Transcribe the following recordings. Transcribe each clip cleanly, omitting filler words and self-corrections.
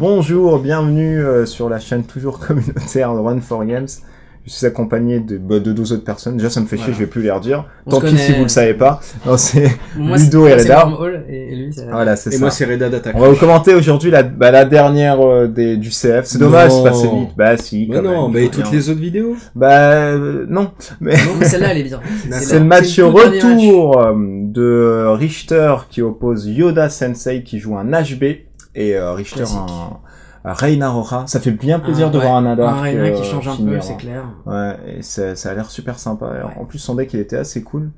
Bonjour, bienvenue sur la chaîne toujours communautaire de Run4Games. Je suis accompagné de 12 autres personnes. Déjà, ça me fait chier, je vais plus les redire. Tant pis si vous le savez pas. Non, c'est Ludo et Reda. Et lui, c'est... Voilà, c'est ça. Et moi, c'est Reda d'Attaque. On va vous commenter aujourd'hui la dernière du CF. C'est dommage, c'est passé vite. Bah si, quand même. Mais toutes les autres vidéos. Non. Mais celle-là, elle est bien. C'est le match retour de Richter qui oppose Yoda Sensei qui joue un HB et Richter un Reina Roja. Ça fait bien plaisir de voir un Hadar. Un Reina qui change un peu, c'est clair. Ouais, et ça a l'air super sympa. Ouais. En plus, son deck, il était assez cool.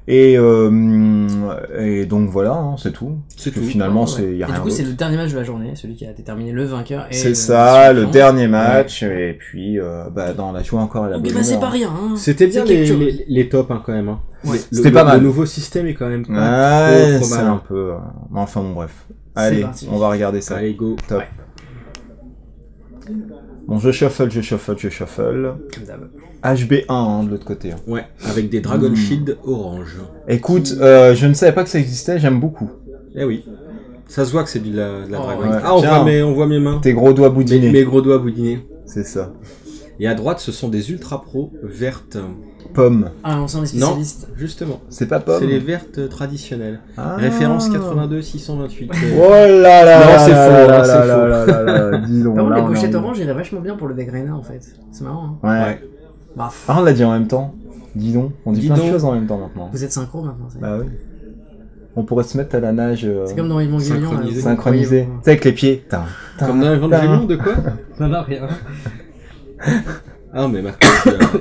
Et donc voilà, hein, c'est tout. C'est tout. Finalement, y a rien. Du coup, c'est le dernier match de la journée, celui qui a déterminé le vainqueur. C'est ça, le dernier match. Ouais. Et puis, on a joué encore à la bonne heure. C'est pas rien. Hein. C'était bien les tops, hein, quand même. Hein. Ouais. C'était pas mal. Le nouveau système est quand même trop c'est mal. un peu. Mais enfin, bon, bref. Allez, parti. On va regarder ça. Allez, go. Top. Ouais. Bon, je shuffle. Comme d'hab. HB1 hein, de l'autre côté. Hein. Ouais, avec des Dragon Shield orange. Écoute, je ne savais pas que ça existait, j'aime beaucoup. Eh oui. Ça se voit que c'est de la Dragon. Ouais. Ah, on voit mes mains. Tes gros doigts boudinés. Mes gros doigts boudinés. C'est ça. Et à droite, ce sont des Ultra Pro vertes. Pommes. Ah, on sent les spécialistes. Non, justement. C'est pas pommes. C'est les vertes traditionnelles. Ah. Référence 82-628. Oh là là. Non, c'est faux. Là, c'est faux. Dis donc. Par contre, les pochettes orange iraient vachement bien pour le deck Reina en fait. C'est marrant. Hein. Ouais. Ah, on l'a dit en même temps. Dis donc. On dit plein de choses en même temps maintenant. Vous êtes synchro maintenant. Bah oui. On pourrait se mettre à la nage. C'est comme dans Evangelion. Synchronisé. Tu sais, avec les pieds. Comme dans Evangelion, de quoi? Non, rien. Ah, mais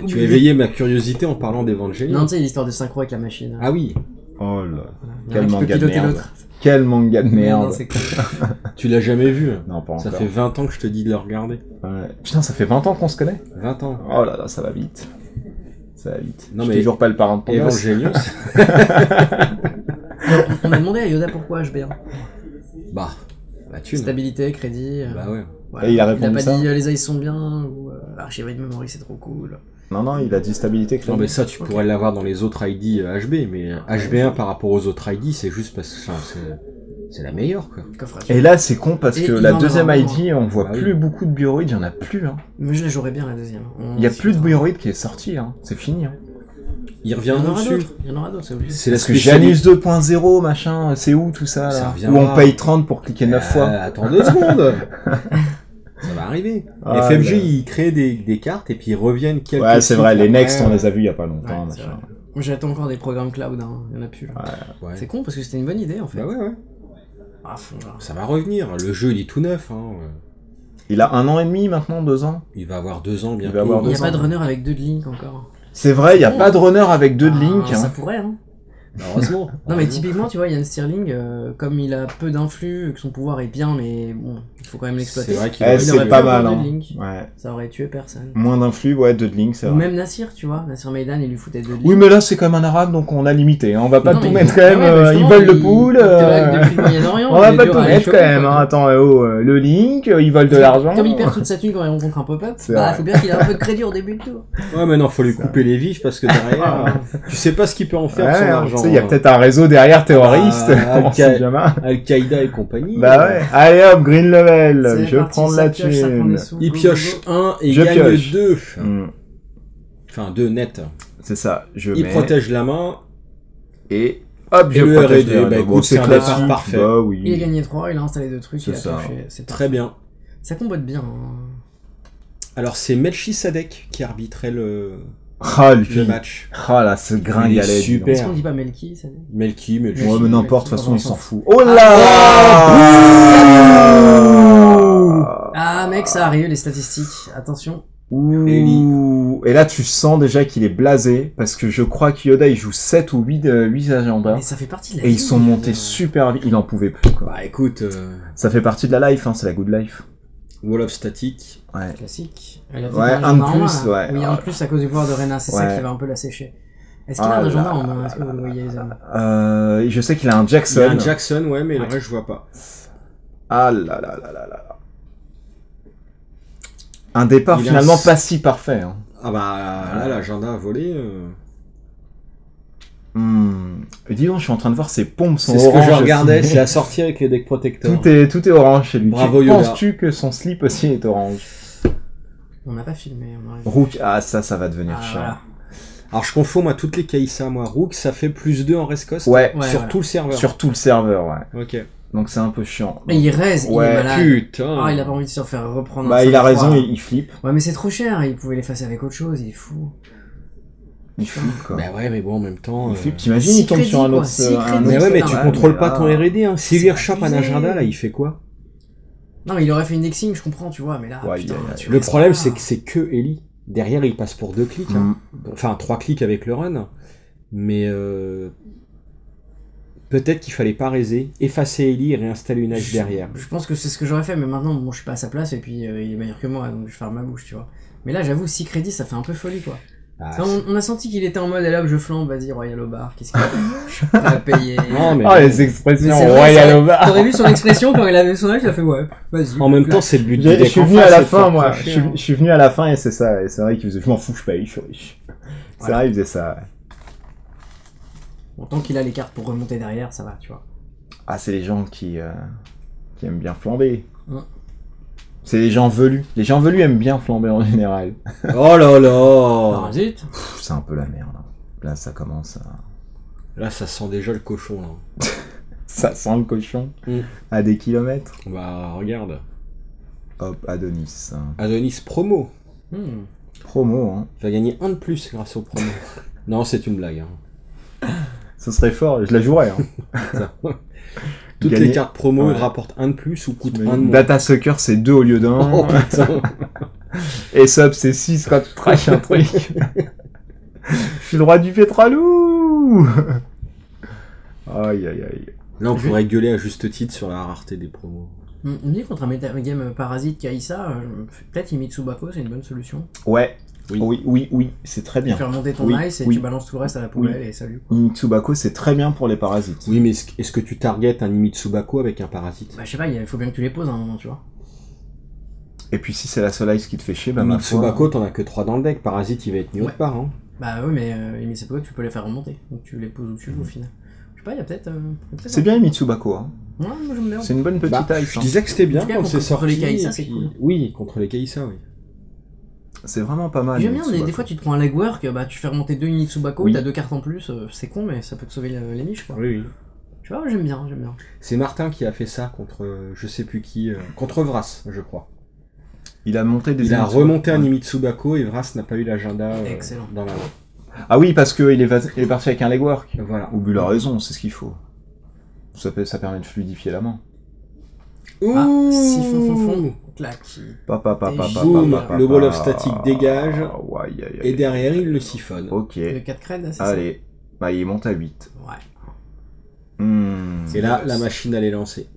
tu as éveillé ma curiosité en parlant d'Evangelion. Non, tu sais, l'histoire de synchro avec la machine. Ah oui. Oh là. Quel manga de merde. Quel manga de merde. Tu l'as jamais vu? Non, pas encore. Ça fait 20 ans que je te dis de le regarder. Ouais. Putain, ça fait 20 ans qu'on se connaît? 20 ans. Oh là là, ça va vite. Ça va vite. Non, je mais toujours pas le parent de ton Evangelion. On a demandé à Yoda pourquoi HB1. Bah, la thune. Stabilité, crédit. Bah ouais. Voilà. Et il a répondu ça. Il a pas dit les eyes sont bien ou archiver de memory c'est trop cool. Non, il a dit stabilité, crédit. Non, mais ça, tu pourrais l'avoir dans les autres ID HB, mais HB1 par rapport aux autres ID, c'est juste parce que c'est la meilleure, quoi. Et là, c'est con parce que la deuxième ID, on voit plus beaucoup de Bioroid, il y en a plus, hein. Mais je la jouerais bien, la deuxième. Il y a plus de Bioroid qui est sorti, hein. C'est fini, hein. Il reviendra dessus. Il y en aura d'autres, c'est obligé. C'est parce que Janus 2.0, machin, c'est où tout ça, là? Où on paye 30 pour cliquer 9 fois. Attends 2 secondes. Ça va arriver. FFG, ils créent des cartes et puis ils reviennent quelques Ouais, c'est vrai, les Next, on les a vus il y a pas longtemps, machin. Moi, j'attends encore des programmes cloud, hein. Il y en a plus. Ouais. C'est con parce que c'était une bonne idée, en fait. Bah ouais. À fond, là. Ça va revenir. Le jeu, il est tout neuf, hein. Il a 1 an et demi maintenant, 2 ans. Il va avoir 2 ans bientôt. Il n'y a pas de runner avec 2 de Link encore. C'est vrai, il n'y a pas de runner avec 2 de Link. Ça pourrait, hein. Heureusement. Non, mais typiquement, tu vois, Yann Stirling, comme il a peu d'influx, que son pouvoir est bien, mais bon, il faut quand même l'exploiter. C'est vrai qu'il c'est pas mal, hein. Ouais. Ça aurait tué personne. Moins d'influx, ouais, 2 de Link, c'est vrai. Ou même Nassir, tu vois, Nassir Maidan, il lui foutait 2 de Link. Oui, mais là, c'est quand même un arabe, donc on a limité, hein. On va pas tout mettre quand même, ils veulent le pool. On va pas tout mettre quand même, hein. Attends, le Link, ils veulent de l'argent. Comme il perd toute sa thune quand il rencontre un pop-up, bah, faut bien qu'il ait un peu de crédit au début de tour. Ouais, mais non, faut lui couper les vifs parce que derrière, tu sais pas ce qu'il peut en faire de son argent. Il y a peut-être un réseau derrière terroriste, Al-Qaïda et compagnie. Bah ouais. Allez hop, green level. Je prends de la thune. Il pioche 1 et gagne 2. Enfin, 2 net. C'est ça. Il protège la main. Et hop, je protège la main. Bon, c'est un départ parfait. Bah oui. Il a gagné 3, il a installé 2 trucs. C'est ça. C'est très bien. Ça combote bien. Alors, c'est Melchisadek qui arbitrait le match. Ah là, ce gringalet. Super. Est-ce qu'on dit pas Melki? Melki. Ouais, mais n'importe, de toute façon, il s'en fout. Oh là! Ah, mec, ça arrive, les statistiques. Attention. Ouh. Et là, tu sens déjà qu'il est blasé, parce que je crois que Yoda, il joue 7 ou 8 agendas. Mais ça fait partie de la Et ils sont montés super vite. Il en pouvait plus, quoi. Bah, écoute. Ça fait partie de la life, hein, c'est la good life. Wall of Static. Ouais. Classique. Ouais, un de plus, ouais. Oui, un de plus à cause du pouvoir de Reina, c'est ça qui va un peu la sécher. Est-ce qu'il a un agenda en main? Est-ce que vous le voyez, les amis? Je sais qu'il a un Jackson. Il a un Jackson, ouais, mais le reste, je vois pas. Ah là là là là là. Un départ finalement pas si parfait. Hein. Ah bah là, l'agenda a volé. Dis donc, je suis en train de voir ses pompes sont C'est orange. ce que je regardais, aussi. c'est la sortie avec les decks protecteurs. Tout est orange chez lui. Bravo, Yoda. Penses-tu que son slip aussi est orange? On n'a pas filmé. Rook, ça va devenir chiant. Voilà. Alors je confonds moi toutes les Kaïsa, moi. Rook, ça fait +2 en rescost. Ouais, sur tout le serveur. Sur tout le serveur, ouais. Ok. Donc c'est un peu chiant. Et il raise, il est malade. Putain. Ah, il a pas envie de se faire reprendre. Bah, il a raison, il flippe. Ouais, mais c'est trop cher, il pouvait l'effacer avec autre chose, il est fou. Il flippe, quoi. Bah ouais, mais bon, en même temps... Il flippe, t'imagines, il tombe sur un autre... Mais ouais, mais tu contrôles pas ton mais R&D, hein. S'il lui rechoppe un agenda, là, il fait quoi? Non, mais il aurait fait indexing, je comprends, tu vois, mais là, Ouais, putain, le problème, c'est que c'est que Ellie. Derrière, il passe pour 2 clics. Hein. Enfin, 3 clics avec le run. Mais peut-être qu'il fallait pas raiser, effacer Ellie et réinstaller une hache derrière. Je pense que c'est ce que j'aurais fait, mais maintenant, bon, je suis pas à sa place, et puis il est meilleur que moi, donc je vais faire ma bouche, tu vois. Mais là, j'avoue, 6 crédits, ça fait un peu folie, quoi. Ah, enfin, on a senti qu'il était en mode, là, je flambe, vas-y, Royal au bar, qu'est-ce qu'il a je suis prêt à payer. Non, mais les expressions Royal au bar. T'aurais vu son expression quand il avait son âge, il a fait, ouais, vas-y. En même temps, c'est le but du deck. Je suis venu à la fin, moi. Je suis venu à la fin, et c'est ça. Et c'est vrai qu'il faisait, je m'en fous, je paye, je suis riche. C'est vrai, il faisait ça, ouais. Bon, tant qu'il a les cartes pour remonter derrière, ça va, tu vois. Ah, c'est les gens qui aiment bien flamber. C'est les gens velus. Les gens velus aiment bien flamber en général. Oh là là. Parasite. C'est un peu la merde. Là, ça commence à... Là, ça sent déjà le cochon, là. Ça sent le cochon à des kilomètres. Bah, regarde. Hop, Adonis. Adonis promo. Promo, hein. Tu vas gagner 1 de plus grâce au promo. Non, c'est une blague. Hein. Ce serait fort, je la jouerais. Hein. Toutes les cartes promo rapportent 1 de plus ou coûtent 1 de moins. Data Sucker, c'est 2 au lieu d'1. Oh putain. Et Sub, c'est 6 quand tu trash un truc. Je suis le roi du pétrolou. Aïe, aïe, aïe. Là, on pourrait gueuler à juste titre sur la rareté des promos. On dit contre un metagame Parasite Kaïsa, peut-être Imitsubako, c'est une bonne solution. Ouais. Oui, c'est très bien. Tu fais remonter ton ice et tu balances tout le reste à la poubelle et salut. Imitsubako, c'est très bien pour les parasites. Oui, mais est-ce que tu targetes un Imitsubako avec un parasite? Bah, je sais pas, il faut bien que tu les poses à un moment, tu vois. Et puis si c'est la seule ice qui te fait chier, bah Imitsubako, t'en as que 3 dans le deck. Parasite, il va être mis autre part. Hein. Bah oui, mais Imitsubako, tu peux les faire remonter. Donc tu les poses où tu veux au final. Je sais pas, il y a peut-être. C'est bien Imitsubako, hein. Ouais, moi j'aime bien. C'est une bonne petite ice. Je disais que c'était bien quand c'est sorti. Contre les Kaïsa, c'est cool. Oui, contre les Kaïsa, oui. C'est vraiment pas mal. J'aime bien, des fois tu te prends un legwork, bah tu fais remonter 2 Imitsubako, t'as 2 cartes en plus, c'est con, mais ça peut te sauver les miches, quoi. Oui. Tu vois, j'aime bien. C'est Martin qui a fait ça contre je sais plus qui, contre Vras, je crois. Il a monté des. Il a remonté un Imitsubako et Vras n'a pas eu l'agenda dans la main. Ah oui, parce qu'il est parti avec un legwork. Voilà. Au but, il a raison, c'est ce qu'il faut. Ça permet de fluidifier la main. Ouh, si fond, clac. Boum, le wall of static dégage. Et derrière, il le siphonne. Ok. Le 4 creds, c'est ça. Allez, bah il monte à 8. Ouais. Et là, la machine elle est lancée.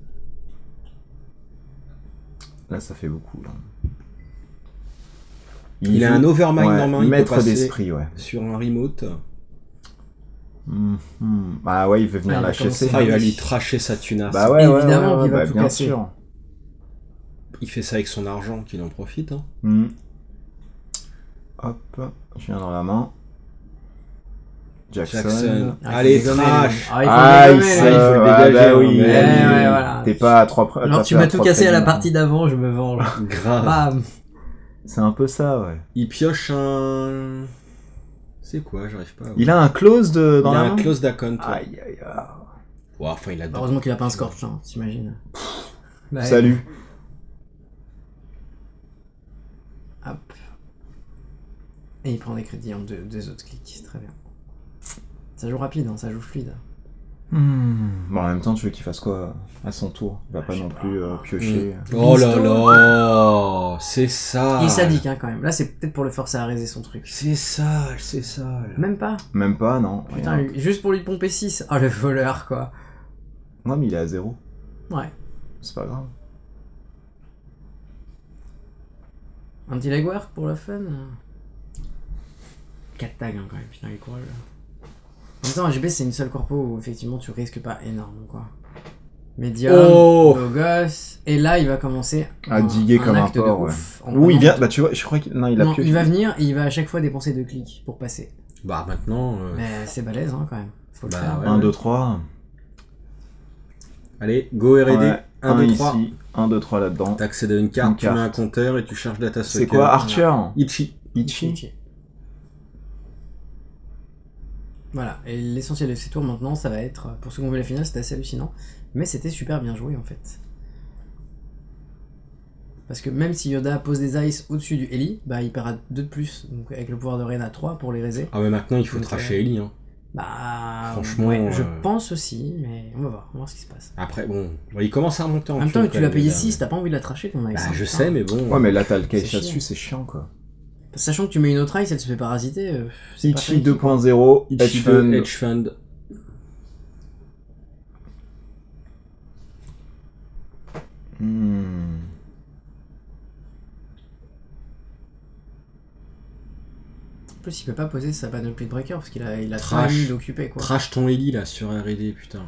Là, ça fait beaucoup, là. Il a un overmind normalement, il maître peut passer d'esprit, sur un remote. Ah ouais, il veut venir la chasser. Il va lui tracher sa tunasse. Bah ouais, évidemment qu'il va tout bien casser. sûr. Il fait ça avec son argent, qu'il en profite. Hein. Hop, je viens dans la main. Jackson. Allez, trash. Il faut le dégager. Bah oui. Voilà. T'es pas à 3 Alors tu m'as tout cassé à la partie d'avant, je me venge. Grave. Bam. C'est un peu ça, ouais. Il pioche un... C'est quoi? J'arrive pas à... Il a un close dans la main. Il a un close d'account. Aïe. Ouais, enfin, il a... Heureusement qu'il a pas un scorch, hein, t'imagines. Salut. Hop. Et il prend des crédits en deux autres clics, c'est très bien. Ça joue rapide, hein, ça joue fluide. Bon, en même temps, tu veux qu'il fasse quoi à son tour? Il va pas non plus piocher. Oh là là, c'est ça. Il est sadique, hein, quand même. Là, c'est peut-être pour le forcer à raiser son truc. C'est ça. Même pas. Même pas, non. Putain, juste pour lui pomper 6. Ah, le voleur, quoi. Non, mais il est à 0. Ouais. C'est pas grave. Un petit legwork pour le fun. 4 tags, hein, quand même. Putain, il est courageux. En même temps, AGB, c'est une seule corpo où effectivement tu risques pas énorme, quoi. Medium, beau gosse, et là il va commencer à diguer comme un porc, ouais. Où il vient, bah tu vois, je crois qu'il a pioché. Il va venir et il va à chaque fois dépenser 2 clics pour passer. Bah maintenant... Mais c'est balèze hein, quand même. Faut le faire. Ouais, 1, 2, 3. Allez, go R&D. Ouais, 1, 2, 3. ici, 1, 2, 3 là-dedans. T'accèdes à une carte, tu mets un compteur et tu charges Data Sucker. C'est quoi, Archer? Ichi. Ichi. Voilà, et l'essentiel de ces tours maintenant, ça va être, pour ceux qui ont vu la finale, c'était assez hallucinant, mais c'était super bien joué en fait. Parce que même si Yoda pose des ice au-dessus du Eli, bah il paiera 2 de plus, donc avec le pouvoir de Reyna 3 pour les raiser. Ah mais maintenant il faut trasher Eli hein. Bah franchement, ouais, je pense aussi, mais on va voir ce qui se passe. Après bon, il commence à remonter en même temps, tu l'as payé 6, t'as pas envie de la tracher ton ice. Bah je sais, mais bon... Ouais mais là t'as le cache là-dessus, c'est chiant quoi. Sachant que tu mets une autre ice, elle se fait parasiter. Ichi 2.0, Ichi 2, Hedge Fund. En plus, il peut pas poser sa panel plate breaker parce qu'il a 3 minutes d'occupé quoi. Trash ton Eli là sur R&D, putain.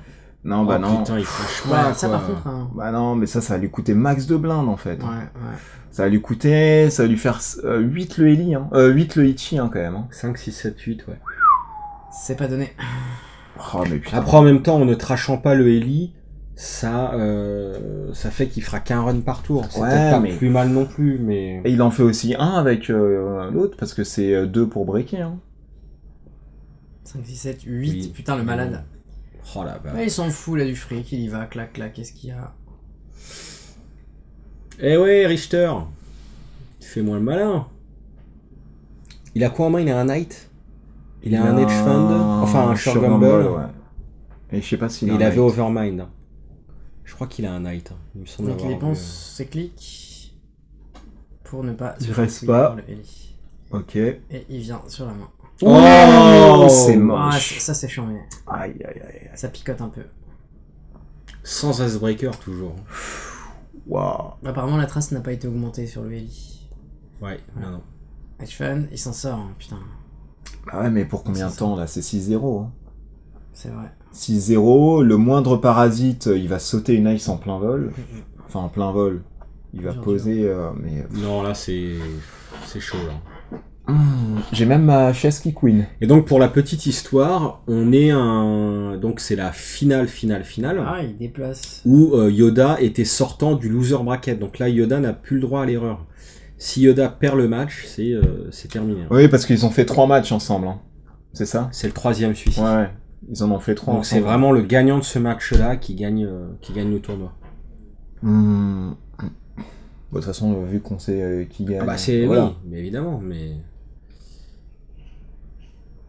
Non, bah non. Putain, il trash pas. Ouais, ça par contre. Hein. Bah non, mais ça va lui coûter max de blinde en fait. Ouais. Ça va lui faire 8 le Eli, hein. 8 le Ichi hein, quand même. Hein. 5, 6, 7, 8, ouais. C'est pas donné. Oh, mais putain. Après, en même temps, en ne trashant pas le Eli, ça fait qu'il fera qu'un run par tour. C'est peut-être pas plus mal non plus, mais... Et il en fait aussi un avec l'autre, parce que c'est 2 pour breaker. Hein. 5, 6, 7, 8, oui. Putain le malade. Oh là bah. Ouais, il s'en fout là du fric, il y va, clac, clac, qu'est-ce qu'il y a? Eh ouais, Richter, fais-moi le malin. Il a quoi en main? Il a un Knight? Il a un Hedge Fund? Enfin, un Shogun Ball. Ouais. Et je sais pas s'il il avait Overmind. Je crois qu'il a un Knight. Il me semble. Donc il dépense ses clics pour ne pas... Il reste pas. Ok. Et il vient sur la main. Oh, c'est moche. Ça c'est chiant. Aïe, aïe, aïe. Ça picote un peu. Sans Icebreaker toujours. Waouh. Apparemment la trace n'a pas été augmentée sur le Eli. Ouais, voilà. Non. Hedge Fund, il s'en sort, hein, putain. Ah ouais, mais pour combien de temps là? C'est 6-0. Hein. C'est vrai. 6-0, le moindre parasite, il va sauter une ice en plein vol. Enfin, en plein vol. Il va poser, mais... Non, là, c'est chaud, là. J'ai même ma chaise qui queen. Et donc, pour la petite histoire, on est donc, c'est la finale. Ah, il déplace. Où Yoda était sortant du loser bracket. Donc là, Yoda n'a plus le droit à l'erreur. Si Yoda perd le match, c'est terminé. Oui, parce qu'ils ont fait 3 matchs ensemble. Hein. C'est ça? C'est le 3e celui-ci. Ouais. Ils en ont fait 3 donc c'est vraiment le gagnant de ce match-là qui gagne le tournoi. Bon, de toute façon, vu qu'on sait qui gagne... Ah bah c'est voilà. Oui, mais évidemment, mais...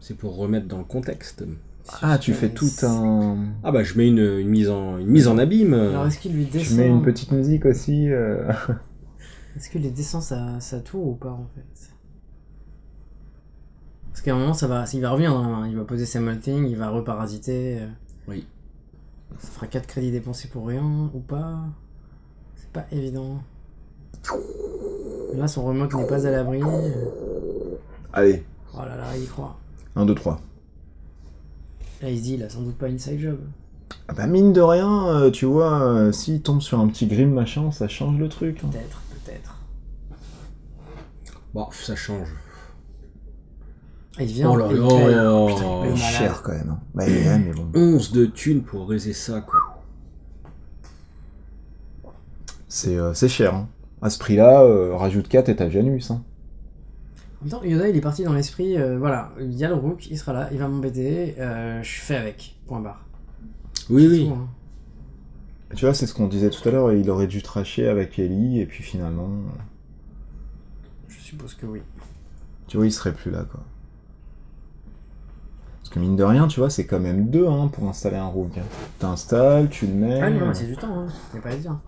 C'est pour remettre dans le contexte. Ah, tu fais tout un... Ah bah je mets une mise en abîme. Alors est-ce qu'il lui descend... Je mets une petite musique aussi. Est-ce qu'il les descend sa tour ou pas en fait? Parce qu'à un moment, il va revenir dans la main. Il va poser ses molting, il va reparasiter. Oui. Ça fera 4 crédits dépensés pour rien, ou pas. C'est pas évident. Là, son remote n'est pas à l'abri. Allez. Oh là là, il y croit. 1, 2, 3. Là, il se dit, il a sans doute pas une side job. Ah bah mine de rien, tu vois, s'il tombe sur un petit grim machin, ça change le truc. Hein. Peut-être. Bon, ça change. Il vient, oh là là, putain, il est cher quand même. Hein. Bah, il est, mais bon. 11 de thunes pour raiser ça, quoi. C'est cher. Hein. À ce prix-là, rajoute 4 et t'as Janus. Hein. En même temps, Yoda, il est parti dans l'esprit, voilà, il y a le Rook, il sera là, il va m'embêter, je fais avec, point barre. Oui. Tout, hein. Tu vois, c'est ce qu'on disait tout à l'heure, il aurait dû trasher avec Eli, et puis finalement... Je suppose que oui. Tu vois, il serait plus là, quoi. Parce que mine de rien, tu vois, c'est quand même 2 hein, pour installer un Rook. T'installes, tu le mets... Ah non, c'est du temps, hein. C'est pas à dire.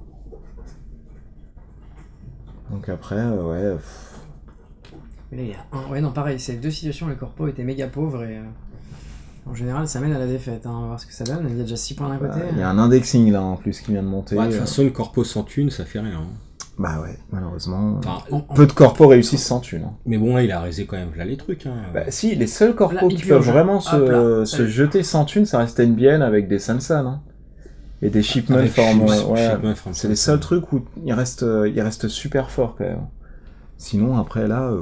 Donc après, ouais... Mais là, il y a un... Ouais, non, pareil, c'est 2 situations où les corpos étaient méga pauvres et... En général, ça mène à la défaite, hein. On va voir ce que ça donne. Il y a déjà 6 points d'un côté. Il y a un indexing là en plus qui vient de monter. De toute façon, une corpo sans thune, ça fait rien. Hein. Bah ouais, malheureusement. Enfin, peu de corpos réussissent sans thune. Hein. Mais bon, là, il a raisé quand même là les trucs. Hein. Bah si, les seuls corpos qui peuvent vraiment se jeter sans thune, ça reste NBN avec des Sansan. Hein. Et des Shipment Form. C'est les seuls trucs où il reste super fort quand même. Sinon, après là.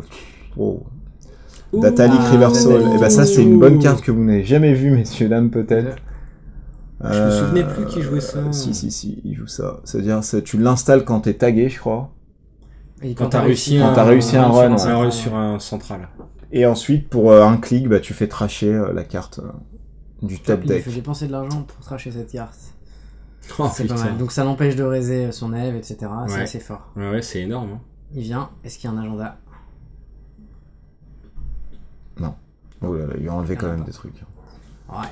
Datalik River Soul. Datalik. Et bah ça c'est une bonne carte que vous n'avez jamais vue, messieurs, dames, peut-être. Je me souvenais plus qui jouait ça. Si, il joue ça. C'est-à-dire, tu l'installes quand t'es tagué, je crois. Et Quand t'as réussi un run sur un central. Et ensuite, pour un clic, bah, tu fais trasher la carte du top Il deck. fait dépenser de l'argent pour trasher cette carte. Oh, C'est pas putain. mal. Donc ça l'empêche de raiser son élève, etc. C'est Ouais. assez fort. Ouais, c'est énorme. Hein. Il vient. Est-ce qu'il y a un agenda? Non. Oh là là, il a enlevé quand même des trucs. Ouais.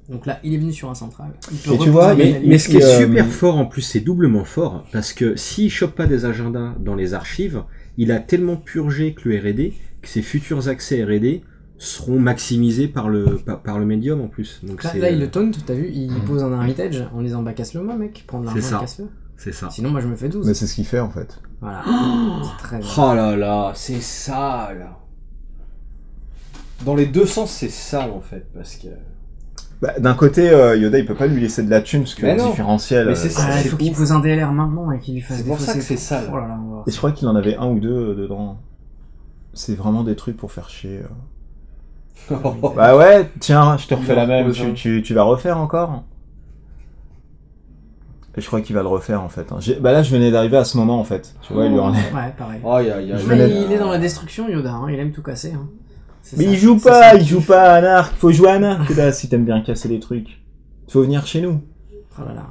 Donc là, il est venu sur un central. Il peut Et tu reposer vois, la Mais, ligne. mais ce qui est Et, super fort en plus, c'est doublement fort, parce que s'il chope pas des agendas dans les archives, il a tellement purgé que le R&D, que ses futurs accès R&D seront maximisés par le médium en plus. Donc Là, il le taunt, t'as vu, il pose un hermitage en disant bah casse-le moi mec, prends de C'est l'argent ça. et casse-le. C'est ça. Sinon moi je me fais 12. Mais c'est ce qu'il fait en fait. Voilà. C'est très bien. Oh là là, c'est sale. Dans les deux sens, c'est sale en fait, parce que... Bah, d'un côté, Yoda il peut pas lui laisser de la thune parce que Mais le non. différentiel. Mais c'est ça. Ah, il faut qu'il pose un DLR maintenant et qu'il lui fasse C'est pour ça défausser que c'est tout. sale. Oh là là, on va voir Et ça. je crois qu'il en avait un ou deux dedans. C'est vraiment des trucs pour faire chier. Bah ouais, tiens, je te refais la même. Tu vas refaire encore? Et je crois qu'il va le refaire en fait. Bah là, je venais d'arriver à ce moment en fait. Tu vois, il lui en est. Ouais, pareil. Oh, y a, Mais il est dans la destruction, Yoda, hein. Il aime tout casser. Hein. C'est Mais ça. il joue Ça, pas, c'est- il joue pas à un arc. Faut jouer à un arc là si t'aimes bien casser les trucs. Faut venir chez nous. Oh là là.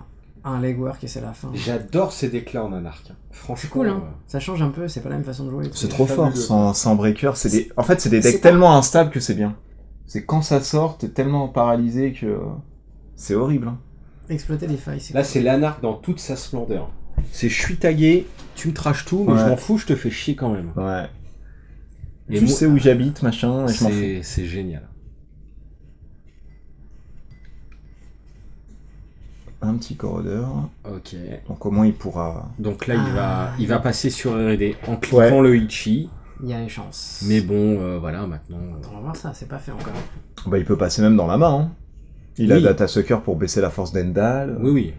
Un legwork et c'est la fin. J'adore ces decks-là en anarque. Franchement, C'est cool, hein. Ça change un peu, c'est pas la même façon de jouer. C'est trop fabuleux. fort sans breaker. En fait, c'est des C'est decks pas- tellement instables que c'est bien. C'est quand ça sort, t'es tellement paralysé que c'est horrible. Hein. Exploiter des failles, c'est Là, cool. c'est l'anarque dans toute sa splendeur. C'est je suis tagué, tu me traches tout, mais Ouais. je m'en fous, je te fais chier quand même. Ouais. Et Tu moi- sais où j'habite, machin, et je m'en fous. C'est génial. Un petit corrodeur. Ok. Donc au moins il pourra. Donc là, Ah, il va passer sur R&D en cliquant le Ichi. Il y a les chances. Mais bon, voilà, maintenant... On va voir ça, c'est pas fait encore. Bah il peut passer même dans la main. Hein. Il a Oui. Data Sucker pour baisser la force d'Endal. Oui, oui.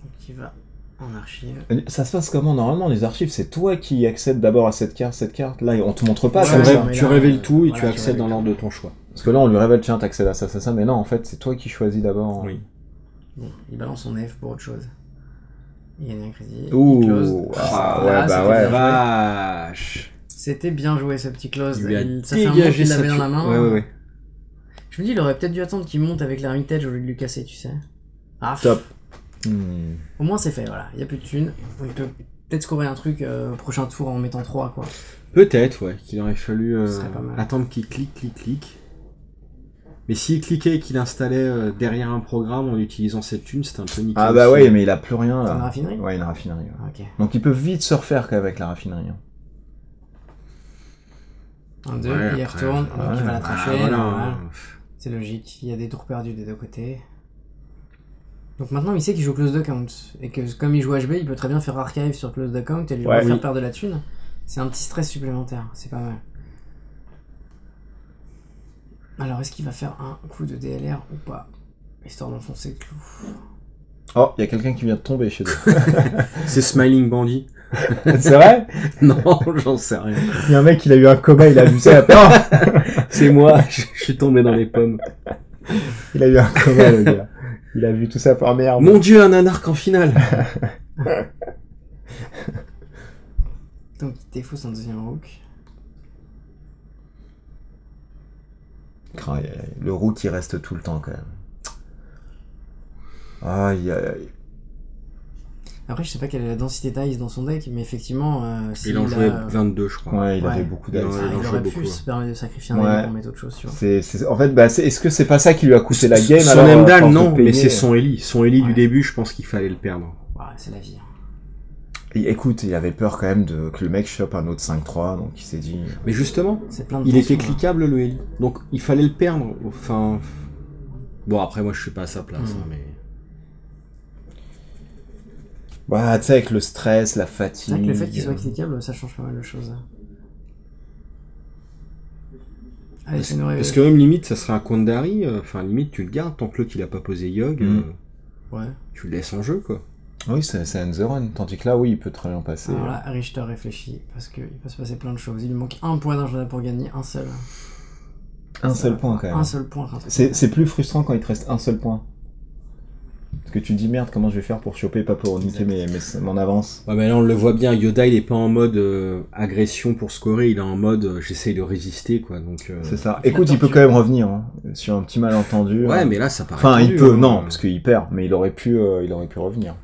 Donc il va en archive. Ça se passe comment normalement les archives? C'est toi qui accèdes d'abord à cette carte. Là on te montre pas. Ouais, comme ça. mais Tu là, révèles tout et voilà, tu tu accèdes révèles dans tout. l'ordre de ton choix. Parce que là on lui révèle tiens t'accèdes à ça. Mais non en fait c'est toi qui choisis d'abord. Oui. Bon, il balance son F pour autre chose. Il gagne un crédit. Il Ouh. close. Ah, Là, ouais bah c'était ouais. bien joué. Vache. C'était bien joué ce petit close. Il lui a Ça fait un moment dégagé qu'il sa l'avait dans thune. la main. Ouais. Je me dis, il aurait peut-être dû attendre qu'il monte avec l'hermitage au lieu de lui casser, tu sais. Ah, Top. Au moins c'est fait, voilà. Il n'y a plus de thunes. Il peut peut-être scorer un truc prochain tour en mettant 3, quoi. Peut-être, ouais, qu'il aurait fallu Ce serait pas mal. attendre qu'il clique. Mais s'il cliquait et qu'il installait derrière un programme en utilisant cette thune, c'était un peu nickel. Ah bah aussi. ouais mais il a plus rien T'as une là. raffinerie? Ouais une raffinerie. Ouais. Ah, ok. Donc il peut vite se refaire qu'avec la raffinerie. Hein. Un 2, Ouais, il y après, retourne. Donc il va la Ah, tracher. voilà. normal. C'est logique. Il y a des tours perdus des deux côtés. Donc maintenant il sait qu'il joue close the count. Et que comme il joue HB, il peut très bien faire archive sur close the count et lui Ouais, refaire oui. perdre de la thune. C'est un petit stress supplémentaire. C'est pas mal. Alors est-ce qu'il va faire un coup de DLR ou pas? Histoire d'enfoncer le clou. Oh il y a quelqu'un qui vient de tomber chez eux. C'est Smiling Bandit. C'est vrai? Non, j'en sais rien. Il y a un mec il a eu un coma il a vu ça. Oh C'est moi, je suis tombé dans les pommes. il a eu un coma le gars. Il a vu tout ça par merde. Mon dieu, un anarque en finale. Donc il défausse un deuxième rook. Aïe, aïe, aïe. Le rook il reste tout le temps quand même. Aïe aïe aïe. Après, je sais pas quelle est la densité d'ice dans son deck, mais effectivement, Il en jouait 22, je crois. Ouais il Ouais. avait beaucoup Il en- d'ice. il en il jouait aurait pu beaucoup, se permettre de sacrifier un Ouais. Eli pour mettre autre chose, tu vois. En fait bah est-ce que c'est pas ça qui lui a coûté la game Son alors, à Emdal, force de non, mais payer c'est son Eli. Son Eli Ouais. du début, je pense qu'il fallait le perdre. Ouais, c'est la vie. Et écoute il avait peur quand même que le mec chope un autre 5-3 donc il s'est dit. Mais justement, C'est plein de il tensions, était là. cliquable le Eli. Donc il fallait le perdre. Enfin. Bon, après, moi je suis pas à sa place, hein, mais. Bah tu sais avec le stress, la C'est fatigue. vrai que le fait qu'il soit cliquable, ça change pas mal de choses. Allez, c'est nous Parce que même limite, ça serait un Kondari. Enfin, limite, tu le gardes tant que l'autre il a pas posé Yogg. Ouais. Tu le laisses en jeu, quoi. Oui, c'est end the run. Tandis que là, oui, il peut très bien passer. Alors là, Richter réfléchit, parce qu'il peut se passer plein de choses. Il lui manque un point d'agenda pour gagner, un seul. Un seul point, quand même. Un seul point. C'est plus frustrant quand il te reste un seul point. Parce que tu te dis, merde, comment je vais faire pour choper, pas pour niquer mon avance. Ouais, mais là, on le voit bien, Yoda, il est pas en mode agression pour scorer, il est en mode j'essaye de résister, quoi. Donc, c'est ça. Écoute, il peut quand même revenir, hein, sur un petit malentendu. Ouais, mais là, ça paraît. Enfin, tendu, il peut, hein. non, parce qu'il perd, mais il aurait pu revenir.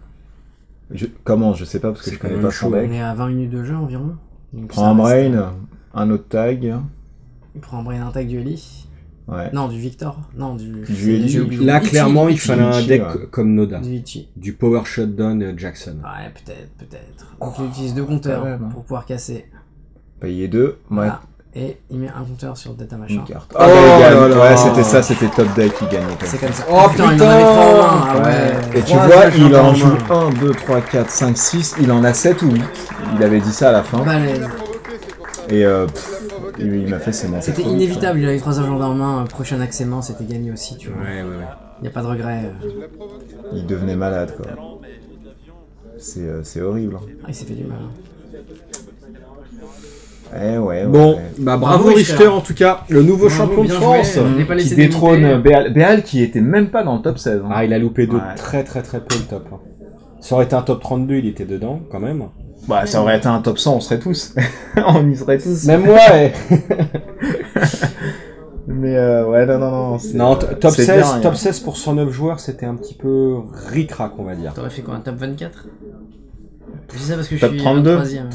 Comment, je sais pas, parce que je connais pas son deck. On est à 20 minutes de jeu environ. Il prend un brain, un autre tag. Il prend un brain, un tag du Eli. Ouais. Non, du Victor. Non, du Eli. Là, clairement, il fallait un deck comme Noda. Du Power Shutdown Jackson. Ouais, peut-être. Donc il utilise 2 compteurs pour pouvoir casser. Payer 2. Voilà. Ouais. Et il met un compteur sur le data machin. Une carte. Ah, bah, ouais, c'était ça, c'était top deck qui gagnait. C'est comme ça. Oh putain, il en avait 3 en main. Ah ouais. Et tu vois, il en joue 1, 2, 3, 4, 5, 6. Il en a 7 ou 8. Il avait dit ça à la fin. Balèze. Et il m'a fait ses mains. C'était inévitable, il avait 3 agendas en main. Prochain accès-main, c'était gagné aussi, tu vois. Ouais. Il n'y a pas de regret. Il devenait malade, quoi. C'est horrible. Ah, il s'est fait du mal. Ouais. Bon, bah bravo Richter en tout cas, le nouveau champion de France qui détrône Béal qui était même pas dans le top 16. Hein. Ah, il a loupé de très peu le top. Hein. Ça aurait été un top 32, il était dedans quand même. Bah ça aurait été un top 100, on serait tous. On y serait tous. Même moi, ouais. Mais ouais, non. Non, top 16, bien, top 16 pour 109 joueurs, c'était un petit peu ric-rac, on va dire. T'aurais fait quoi, un top 24? Je dis ça parce que top je suis 32. 23e.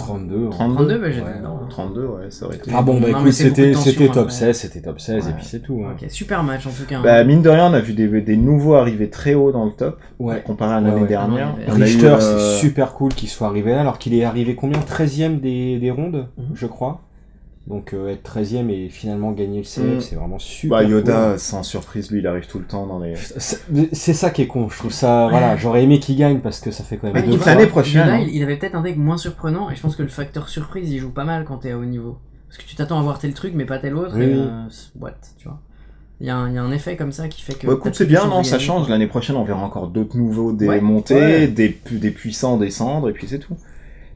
32, bah j'étais dedans. 32, ouais, ça aurait été. Ah bon, bah écoute, c'était top 16, et puis c'est tout. Hein. Ok, super match en tout cas. Bah mine de rien, on a vu des nouveaux arriver très haut dans le top, comparé à l'année dernière. Richter, c'est super cool qu'il soit arrivé là, alors qu'il est arrivé combien 13e des rondes, je crois. Donc être 13e et finalement gagner le CF, c'est vraiment super. Bah Yoda, cool. Sans surprise, lui, il arrive tout le temps dans les. C'est ça qui est con, je trouve ça. Voilà, j'aurais aimé qu'il gagne parce que ça fait quand même. Toute l'année prochaine. Yoda, il avait peut-être un deck moins surprenant et je pense que le facteur surprise, il joue pas mal quand t'es à haut niveau. Parce que tu t'attends à voir tel truc mais pas tel autre. Oui. Et what, tu vois. Il y a un effet comme ça qui fait que. Bah, écoute, c'est bien, non, ça change. L'année prochaine, on verra encore d'autres nouveaux monter, des puissants descendre et puis c'est tout.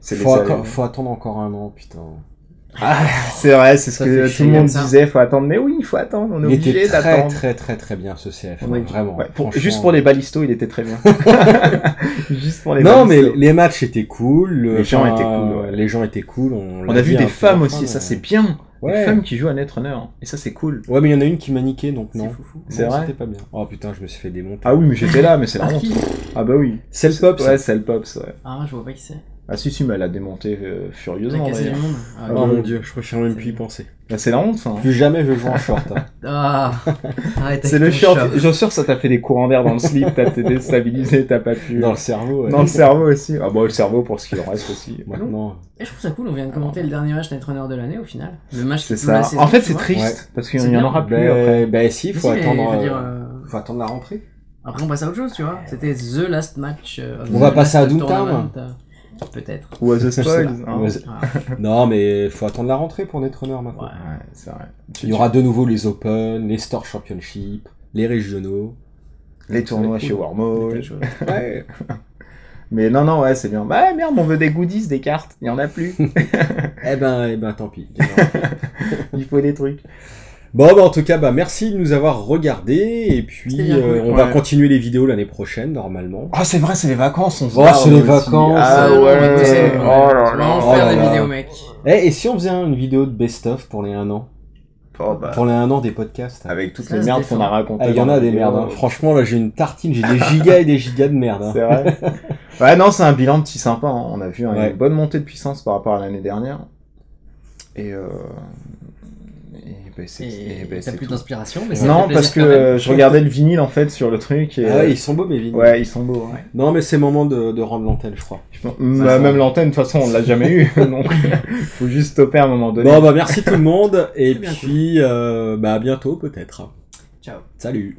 Faut attendre encore un an, putain. Ah, c'est vrai, c'est ce que tout le monde disait, faut attendre. Mais oui, il faut attendre, on est obligé d'attendre. Très bien ce CF, vraiment. Juste pour les balistos, il était très bien. Juste pour les balistos. Non, mais les matchs étaient cool, les gens étaient cool. Les gens étaient cool. On a vu des femmes aussi, ça c'est bien. Des femmes qui jouent à Netrunner, et ça c'est cool. Ouais, mais il y en a une qui m'a niqué, donc non. C'est vrai. C'était pas bien. Oh putain, je me suis fait démonter. Ah oui, mais j'étais là, mais c'est la honte. Ah bah oui. C'est le Pops. Ouais, c'est le Pops, ouais. Ah, je vois pas qui c'est. Ah si, mais elle a démonté furieusement. Oh mon dieu, je préfère même plus y penser. Bah, c'est la honte, ça. Hein. Plus jamais je joue en short. Hein. Ah, arrête. C'est le short. J'en suis sûr, ça t'a fait des courants d'air dans le slip, t'as été déstabilisé, t'as pas pu. Dans le cerveau, ouais. Dans le cerveau aussi. Ah bon, le cerveau pour ce qu'il en reste aussi. Maintenant. Et je trouve ça cool, on vient de commenter le dernier match Netrunner de l'année au final. Le match c'est ça. En fait, c'est triste, parce qu'il y en aura plus après. Bah si, faut attendre la rentrée. Après, on passe à autre chose, tu vois. C'était the last match. On va passer à Doomtown. Peut-être. Ou à The Spoils. Non, mais faut attendre la rentrée pour Netrunner maintenant. Ouais, c'est vrai. Il y aura de nouveau les Open, les Store Championship, les régionaux. Les tournois chez Wormhole. Ouais. Mais non, ouais, c'est bien. Bah merde, on veut des goodies, des cartes. Il y en a plus. Eh ben, tant pis. Il faut des trucs. Bon, bah en tout cas, bah merci de nous avoir regardés et puis on va continuer les vidéos l'année prochaine normalement. Ah c'est vrai, c'est les vacances. C'est les vacances. Ah ouais. Oh là là. On va faire des vidéos, mec. Et si on faisait une vidéo de best-of pour les 1 an? Pour les 1 an des podcasts. Avec toutes les merdes qu'on a racontées. Il y en a des merdes. Hein. Franchement, là, j'ai une tartine, j'ai des gigas et des gigas de merde. Hein. C'est vrai. Ouais, non, c'est un bilan petit sympa. Hein. On a vu une bonne montée de puissance par rapport à l'année dernière. Et t'as plus d'inspiration, mais non, parce que je regardais le vinyle en fait sur le truc. Et ah ouais, ils sont beaux mes vinyles. Ouais, ils sont beaux. Ouais. Non, mais c'est le moment de rendre l'antenne, je crois. Même l'antenne, de toute façon, on l'a jamais eu. Donc, faut juste stopper à un moment donné. Bon, bah merci tout le monde. Et puis, à bientôt peut-être. Ciao. Salut.